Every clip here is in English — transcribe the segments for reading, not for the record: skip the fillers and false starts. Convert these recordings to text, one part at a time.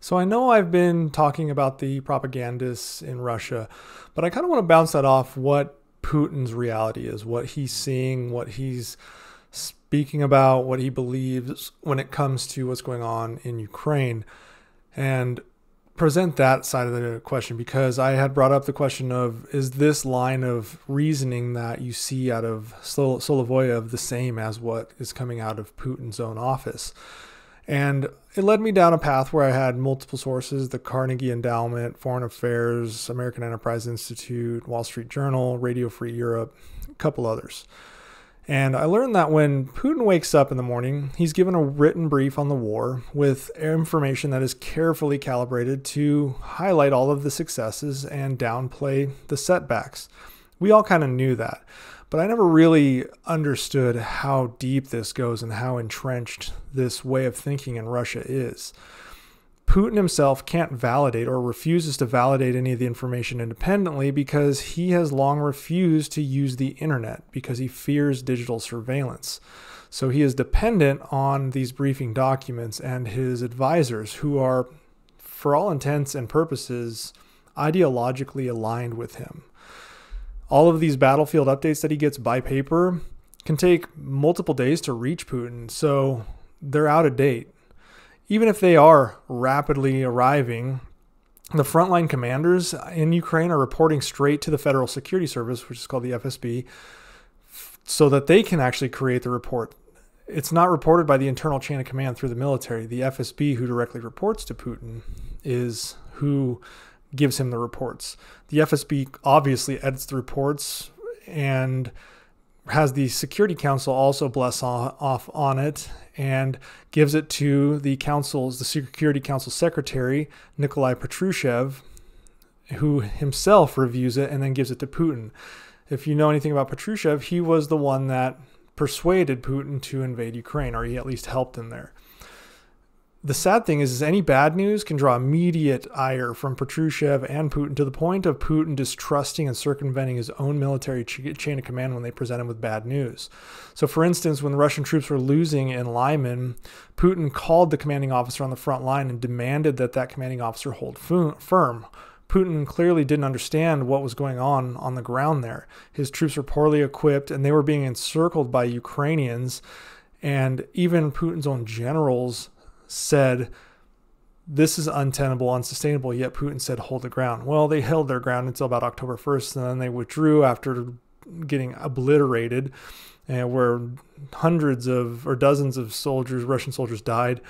So I know I've been talking about the propagandists in Russia, but I kind of want to bounce that off what Putin's reality is, what he's seeing, what he's speaking about, what he believes when it comes to what's going on in Ukraine, and present that side of the question because I had brought up the question of, is this line of reasoning that you see out of Solovoyev the same as what is coming out of Putin's own office? And it led me down a path where I had multiple sources: the Carnegie Endowment, Foreign Affairs, American Enterprise Institute, Wall Street Journal, Radio Free Europe, a couple others. And I learned that when Putin wakes up in the morning, he's given a written brief on the war with information that is carefully calibrated to highlight all of the successes and downplay the setbacks. We all kind of knew that, but I never really understood how deep this goes and how entrenched this way of thinking in Russia is. Putin himself can't validate or refuses to validate any of the information independently because he has long refused to use the internet because he fears digital surveillance. So he is dependent on these briefing documents and his advisors, who are, for all intents and purposes, ideologically aligned with him. All of these battlefield updates that he gets by paper can take multiple days to reach Putin, so they're out of date. Even if they are rapidly arriving, the frontline commanders in Ukraine are reporting straight to the Federal Security Service, which is called the FSB, so that they can actually create the report. It's not reported by the internal chain of command through the military. The FSB, who directly reports to Putin, is who gives him the reports. The FSB obviously edits the reports and has the Security Council also bless off on it and gives it to the Security Council Secretary, Nikolai Patrushev, who himself reviews it and then gives it to Putin. If you know anything about Patrushev, he was the one that persuaded Putin to invade Ukraine, or he at least helped him there. The sad thing is any bad news can draw immediate ire from Patrushev and Putin, to the point of Putin distrusting and circumventing his own military chain of command when they present him with bad news. So, for instance, when the Russian troops were losing in Lyman, Putin called the commanding officer on the front line and demanded that that commanding officer hold firm. Putin clearly didn't understand what was going on the ground there. His troops were poorly equipped and they were being encircled by Ukrainians, and even Putin's own generals said, this is untenable, unsustainable, yet Putin said, hold the ground. Well, they held their ground until about October 1st, and then they withdrew after getting obliterated, where hundreds of or dozens of soldiers, Russian soldiers, died,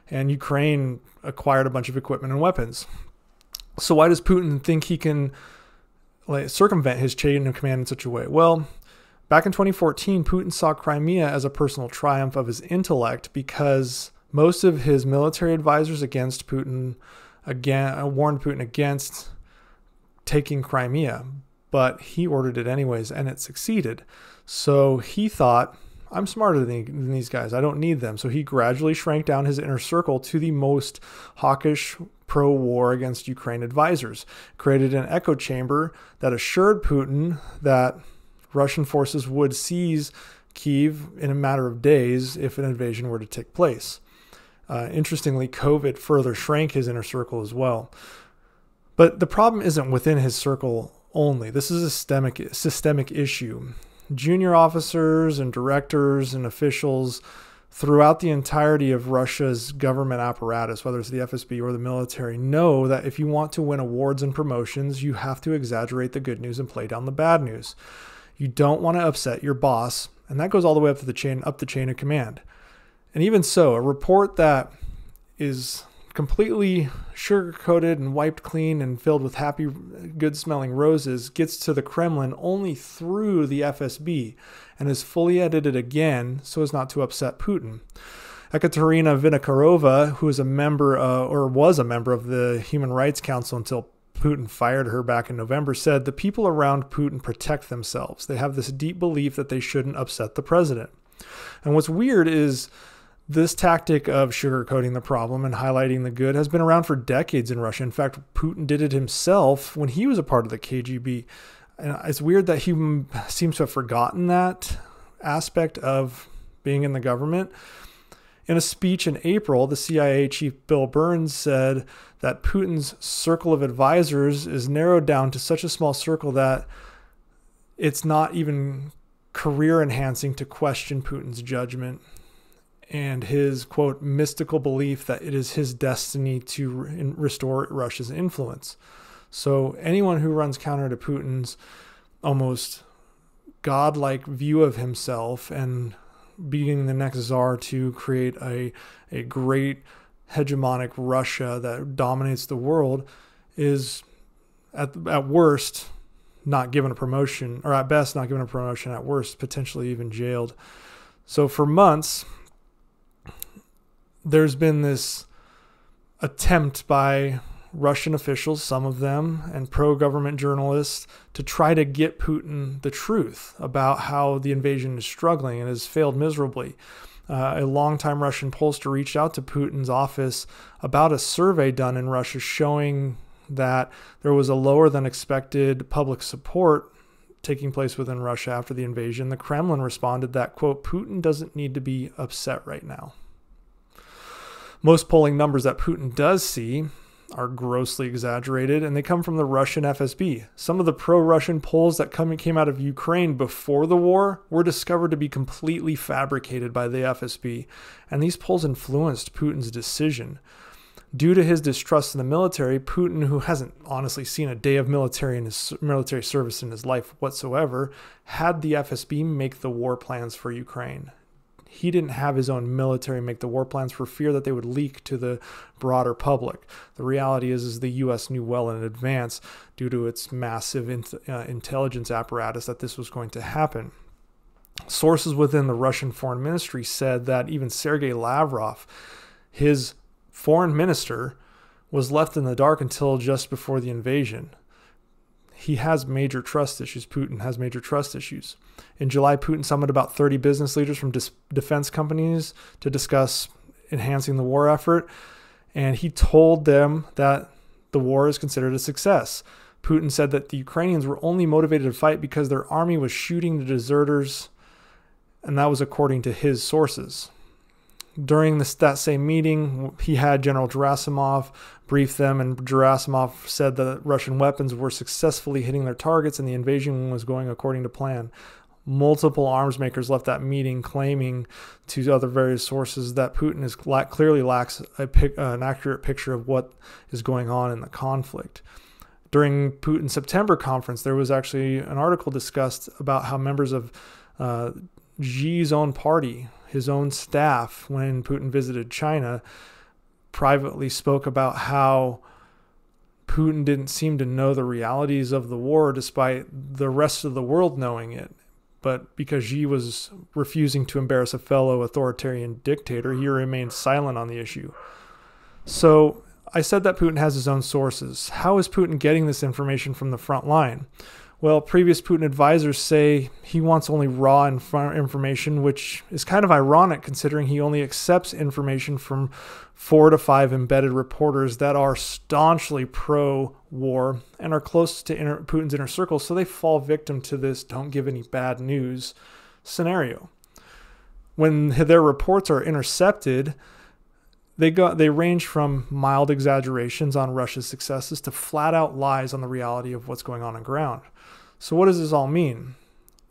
and Ukraine acquired a bunch of equipment and weapons. So why does Putin think he can circumvent his chain of command in such a way? Well, back in 2014, Putin saw Crimea as a personal triumph of his intellect because most of his military advisors warned Putin against taking Crimea, but he ordered it anyways, and it succeeded. So he thought, I'm smarter than these guys. I don't need them. So he gradually shrank down his inner circle to the most hawkish pro-war against Ukraine advisors, created an echo chamber that assured Putin that Russian forces would seize Kyiv in a matter of days if an invasion were to take place. Interestingly, COVID further shrank his inner circle as well. But the problem isn't within his circle only. This is a systemic issue. Junior officers and directors and officials throughout the entirety of Russia's government apparatus, whether it's the FSB or the military, know that if you want to win awards and promotions, you have to exaggerate the good news and play down the bad news. You don't want to upset your boss, and that goes all the way up the chain of command. And even so, a report that is completely sugar-coated and wiped clean and filled with happy, good-smelling roses gets to the Kremlin only through the FSB and is fully edited again so as not to upset Putin. Ekaterina Vinokurova, who is was a member of the Human Rights Council until Putin fired her back in November, said the people around Putin protect themselves. They have this deep belief that they shouldn't upset the president. And what's weird is this tactic of sugarcoating the problem and highlighting the good has been around for decades in Russia. In fact, Putin did it himself when he was a part of the KGB. And it's weird that he seems to have forgotten that aspect of being in the government. In a speech in April, the CIA chief Bill Burns said that Putin's circle of advisors is narrowed down to such a small circle that it's not even career enhancing to question Putin's judgment and his, quote, mystical belief that it is his destiny to restore Russia's influence. So anyone who runs counter to Putin's almost godlike view of himself and being the next czar to create a great hegemonic Russia that dominates the world is at worst not given a promotion, or at best not given a promotion, at worst potentially even jailed. So for months, there's been this attempt by Russian officials, some of them, and pro-government journalists to try to get Putin the truth about how the invasion is struggling and has failed miserably. A longtime Russian pollster reached out to Putin's office about a survey done in Russia showing that there was a lower than expected public support taking place within Russia after the invasion. The Kremlin responded that, quote, Putin doesn't need to be upset right now. Most polling numbers that Putin does see are grossly exaggerated, and they come from the Russian FSB. Some of the pro-Russian polls that came out of Ukraine before the war were discovered to be completely fabricated by the FSB, and these polls influenced Putin's decision. Due to his distrust in the military, Putin, who hasn't honestly seen a day of military service in his life whatsoever, had the FSB make the war plans for Ukraine. He didn't have his own military make the war plans for fear that they would leak to the broader public. The reality is the U.S. knew well in advance, due to its massive intelligence apparatus, that this was going to happen. Sources within the Russian foreign ministry said that even Sergei Lavrov, his foreign minister, was left in the dark until just before the invasion. He has major trust issues. Putin has major trust issues. In July, Putin summoned about 30 business leaders from defense companies to discuss enhancing the war effort, and he told them that the war is considered a success. Putin said that the Ukrainians were only motivated to fight because their army was shooting the deserters, and that was according to his sources. During that same meeting, he had General Gerasimov brief them, and Gerasimov said that Russian weapons were successfully hitting their targets and the invasion was going according to plan. Multiple arms makers left that meeting claiming to other various sources that Putin clearly lacks an accurate picture of what is going on in the conflict. During Putin's September conference, there was actually an article discussed about how members of Xi's own party, his own staff, when Putin visited China, privately spoke about how Putin didn't seem to know the realities of the war despite the rest of the world knowing it. But because Xi was refusing to embarrass a fellow authoritarian dictator, he remained silent on the issue. So I said that Putin has his own sources. How is Putin getting this information from the front line? Well, previous Putin advisors say he wants only raw information, which is kind of ironic considering he only accepts information from 4 to 5 embedded reporters that are staunchly pro-war and are close to Putin's inner circle, so they fall victim to this don't give any bad news scenario. When their reports are intercepted, they range from mild exaggerations on Russia's successes to flat-out lies on the reality of what's going on ground. So what does this all mean?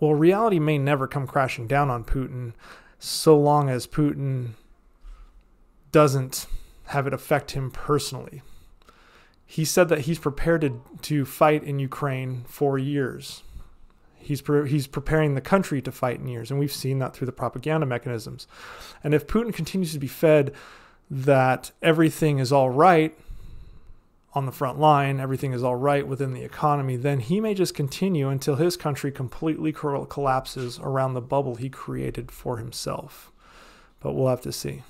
Well, reality may never come crashing down on Putin so long as Putin doesn't have it affect him personally. He said that he's prepared to fight in Ukraine for years. He's preparing the country to fight in years, and we've seen that through the propaganda mechanisms. And if Putin continues to be fed that everything is all right on the front line, everything is all right within the economy, then he may just continue until his country completely collapses around the bubble he created for himself. But we'll have to see.